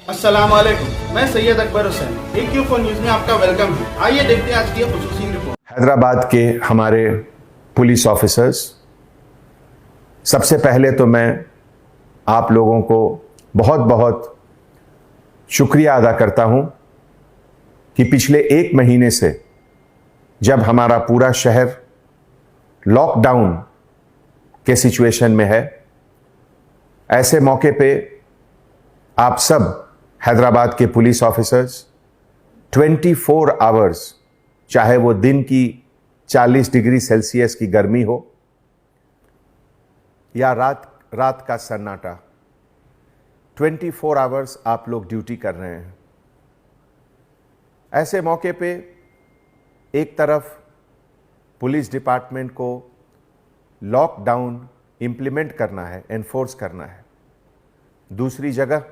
अस्सलाम वालेकुम, मैं सैयद अकबर हुसैन। AQ4 न्यूज़ में आपका वेलकम है। आइए देखते हैं आज की खुसूसी रिपोर्ट। हैदराबाद के हमारे पुलिस ऑफिसर्स, सबसे पहले तो मैं आप लोगों को बहुत बहुत शुक्रिया अदा करता हूं कि पिछले 1 महीने से जब हमारा पूरा शहर लॉकडाउन के सिचुएशन में है, ऐसे मौके पे आप सब हैदराबाद के पुलिस ऑफिसर्स 24 आवर्स, चाहे वो दिन की 40 डिग्री सेल्सियस की गर्मी हो या रात का सन्नाटा, 24 आवर्स आप लोग ड्यूटी कर रहे हैं। ऐसे मौके पे एक तरफ पुलिस डिपार्टमेंट को लॉकडाउन इंप्लीमेंट करना है, एनफोर्स करना है, दूसरी जगह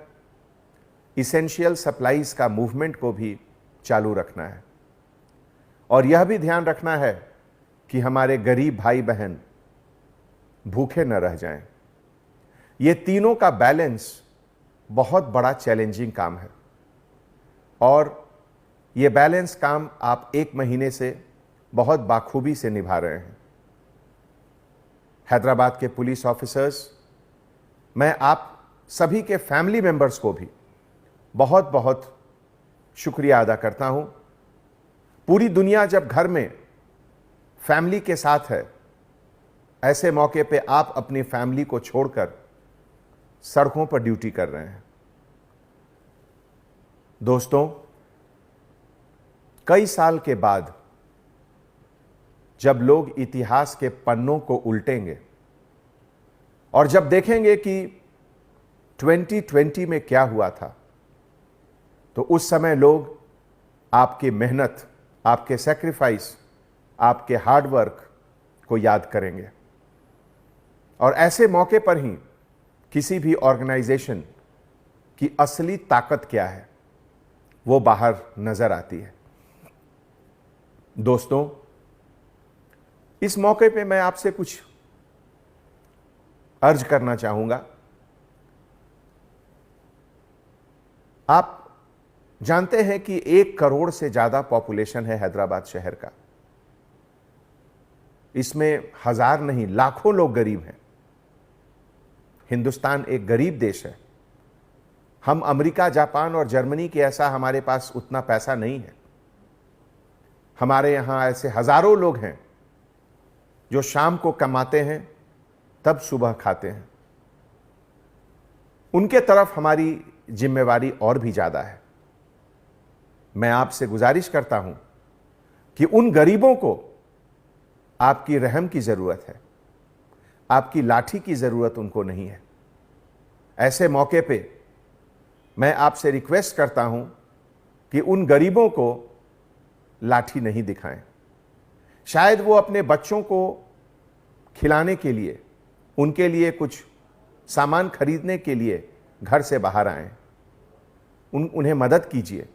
इसेंशियल सप्लाईज का मूवमेंट को भी चालू रखना है और यह भी ध्यान रखना है कि हमारे गरीब भाई बहन भूखे न रह जाएं। ये तीनों का बैलेंस बहुत बड़ा चैलेंजिंग काम है और ये बैलेंस काम आप 1 महीने से बहुत बाखूबी से निभा रहे हैं। हैदराबाद के पुलिस ऑफिसर्स, मैं आप सभी के फैमिली मेंबर्स को भी बहुत बहुत शुक्रिया अदा करता हूं। पूरी दुनिया जब घर में फैमिली के साथ है, ऐसे मौके पे आप अपनी फैमिली को छोड़कर सड़कों पर ड्यूटी कर रहे हैं। दोस्तों, कई साल के बाद जब लोग इतिहास के पन्नों को उल्टेंगे और जब देखेंगे कि 2020 में क्या हुआ था, तो उस समय लोग आपकी मेहनत, आपके सैक्रिफाइस, आपके हार्डवर्क को याद करेंगे और ऐसे मौके पर ही किसी भी ऑर्गेनाइजेशन की असली ताकत क्या है वो बाहर नजर आती है। दोस्तों, इस मौके पे मैं आपसे कुछ अर्ज करना चाहूंगा। आप जानते हैं कि 1 करोड़ से ज्यादा पॉपुलेशन है हैदराबाद शहर का। इसमें हजार नहीं, लाखों लोग गरीब हैं। हिंदुस्तान एक गरीब देश है। हम अमेरिका, जापान और जर्मनी के ऐसा हमारे पास उतना पैसा नहीं है। हमारे यहां ऐसे हजारों लोग हैं जो शाम को कमाते हैं तब सुबह खाते हैं। उनके तरफ हमारी जिम्मेवारी और भी ज्यादा है। मैं आपसे गुजारिश करता हूं कि उन गरीबों को आपकी रहम की जरूरत है, आपकी लाठी की जरूरत उनको नहीं है। ऐसे मौके पे मैं आपसे रिक्वेस्ट करता हूं कि उन गरीबों को लाठी नहीं दिखाएं। शायद वो अपने बच्चों को खिलाने के लिए, उनके लिए कुछ सामान खरीदने के लिए घर से बाहर आए। उन्हें मदद कीजिए,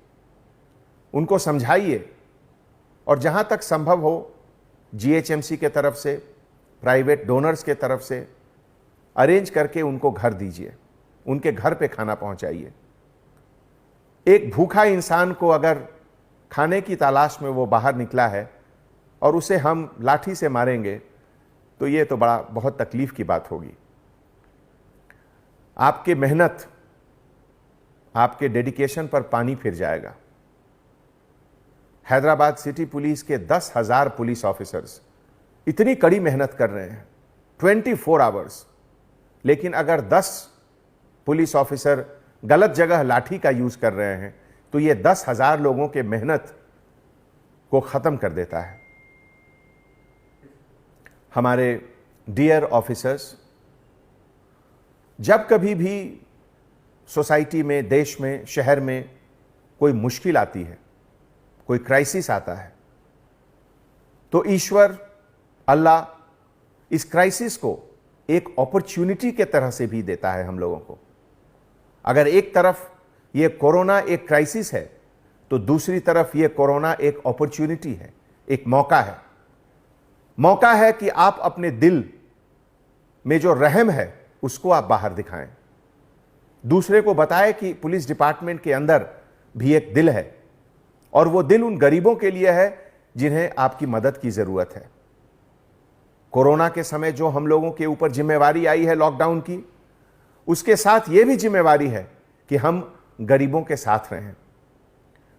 उनको समझाइए और जहां तक संभव हो GHMC के तरफ से, प्राइवेट डोनर्स के तरफ से अरेंज करके उनको घर दीजिए, उनके घर पे खाना पहुंचाइए। एक भूखा इंसान को अगर खाने की तलाश में वो बाहर निकला है और उसे हम लाठी से मारेंगे तो ये तो बहुत तकलीफ की बात होगी। आपकी मेहनत, आपके डेडिकेशन पर पानी फिर जाएगा। हैदराबाद सिटी पुलिस के 10,000 पुलिस ऑफिसर्स इतनी कड़ी मेहनत कर रहे हैं 24 आवर्स, लेकिन अगर 10 पुलिस ऑफिसर गलत जगह लाठी का यूज कर रहे हैं तो ये 10,000 लोगों के मेहनत को खत्म कर देता है। हमारे डियर ऑफिसर्स, जब कभी भी सोसाइटी में, देश में, शहर में कोई मुश्किल आती है, कोई क्राइसिस आता है, तो ईश्वर, अल्लाह इस क्राइसिस को एक अपॉर्चुनिटी के तरह से भी देता है हम लोगों को। अगर एक तरफ ये कोरोना एक क्राइसिस है तो दूसरी तरफ ये कोरोना एक अपॉर्चुनिटी है, एक मौका है। मौका है कि आप अपने दिल में जो रहम है उसको आप बाहर दिखाएं। दूसरे को बताए कि पुलिस डिपार्टमेंट के अंदर भी एक दिल है और वो दिल उन गरीबों के लिए है जिन्हें आपकी मदद की जरूरत है। कोरोना के समय जो हम लोगों के ऊपर जिम्मेवारी आई है लॉकडाउन की, उसके साथ ये भी जिम्मेवारी है कि हम गरीबों के साथ रहें।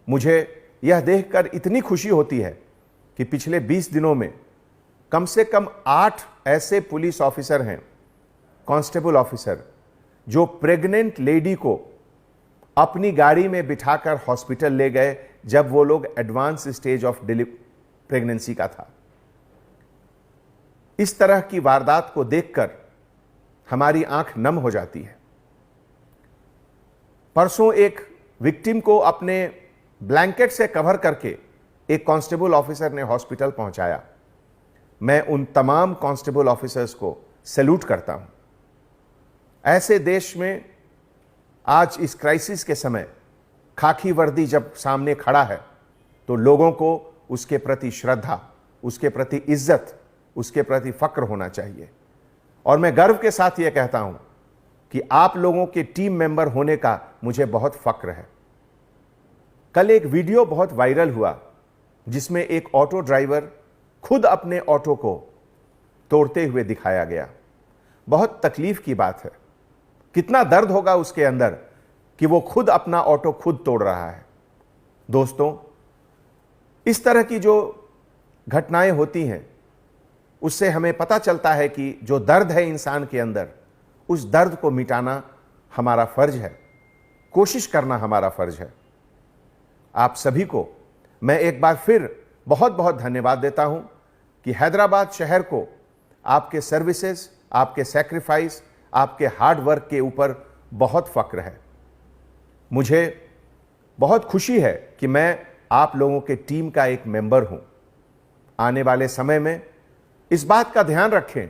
मुझे यह देखकर इतनी खुशी होती है कि पिछले 20 दिनों में कम से कम 8 ऐसे पुलिस ऑफिसर हैं, कांस्टेबल ऑफिसर, जो प्रेग्नेंट लेडी को अपनी गाड़ी में बिठाकर हॉस्पिटल ले गए जब वो लोग एडवांस स्टेज ऑफ प्रेगनेंसी का था। इस तरह की वारदात को देखकर हमारी आंख नम हो जाती है। परसों एक विक्टिम को अपने ब्लैंकेट से कवर करके एक कांस्टेबल ऑफिसर ने हॉस्पिटल पहुंचाया। मैं उन तमाम कांस्टेबल ऑफिसर्स को सैल्यूट करता हूं। ऐसे देश में आज इस क्राइसिस के समय खाकी वर्दी जब सामने खड़ा है तो लोगों को उसके प्रति श्रद्धा, उसके प्रति इज्जत, उसके प्रति फक्र होना चाहिए। और मैं गर्व के साथ यह कहता हूं कि आप लोगों के टीम मेंबर होने का मुझे बहुत फक्र है। कल एक वीडियो बहुत वायरल हुआ जिसमें एक ऑटो ड्राइवर खुद अपने ऑटो को तोड़ते हुए दिखाया गया। बहुत तकलीफ की बात है। कितना दर्द होगा उसके अंदर कि वो खुद अपना ऑटो खुद तोड़ रहा है। दोस्तों, इस तरह की जो घटनाएं होती हैं उससे हमें पता चलता है कि जो दर्द है इंसान के अंदर, उस दर्द को मिटाना हमारा फर्ज है, कोशिश करना हमारा फर्ज है। आप सभी को मैं एक बार फिर बहुत बहुत धन्यवाद देता हूं कि हैदराबाद शहर को आपके सर्विसेज, आपके सैक्रिफाइस, आपके हार्ड वर्क के ऊपर बहुत फक्र है। मुझे बहुत खुशी है कि मैं आप लोगों के टीम का एक मेंबर हूं। आने वाले समय में इस बात का ध्यान रखें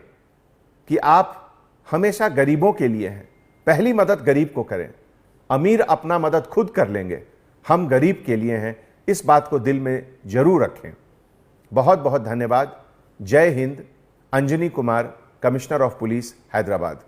कि आप हमेशा गरीबों के लिए हैं। पहली मदद गरीब को करें। अमीर अपना मदद खुद कर लेंगे, हम गरीब के लिए हैं। इस बात को दिल में जरूर रखें। बहुत बहुत धन्यवाद। जय Hind. Anjani Kumar, commissioner of police, Hyderabad.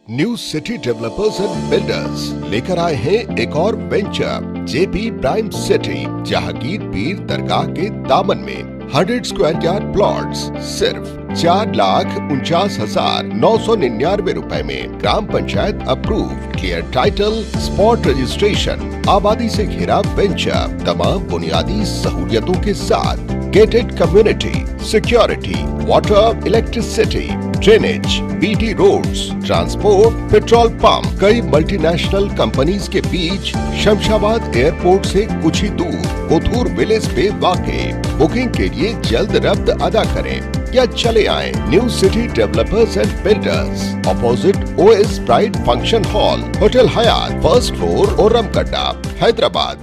New city developers and builders लेकर आए हैं एक और venture, JP prime city, Jahangir पीर दरगाह के दामन में 100 स्क्वायर यार्ड प्लॉट्स सिर्फ 4,49,999 रुपए में। ग्राम panchayat approve, clear title, spot registration, आबादी से घिरा वेंचर, तमाम बुनियादी सहूलियतों के साथ, gated community, security, water, electricity, drainage, BT roads, transport, petrol pump, कई मल्टीनेशनल कंपनीज के बीच, शमशाबाद एयरपोर्ट से कुछ ही दूर, कोथूर विलेज पे वाक़ई। बुकिंग के लिए जल्द रब्त अदा करें या चले आए new city developers and builders, opposite OS pride function hall, hotel Hyatt, first floor, Ormakadda, Hyderabad.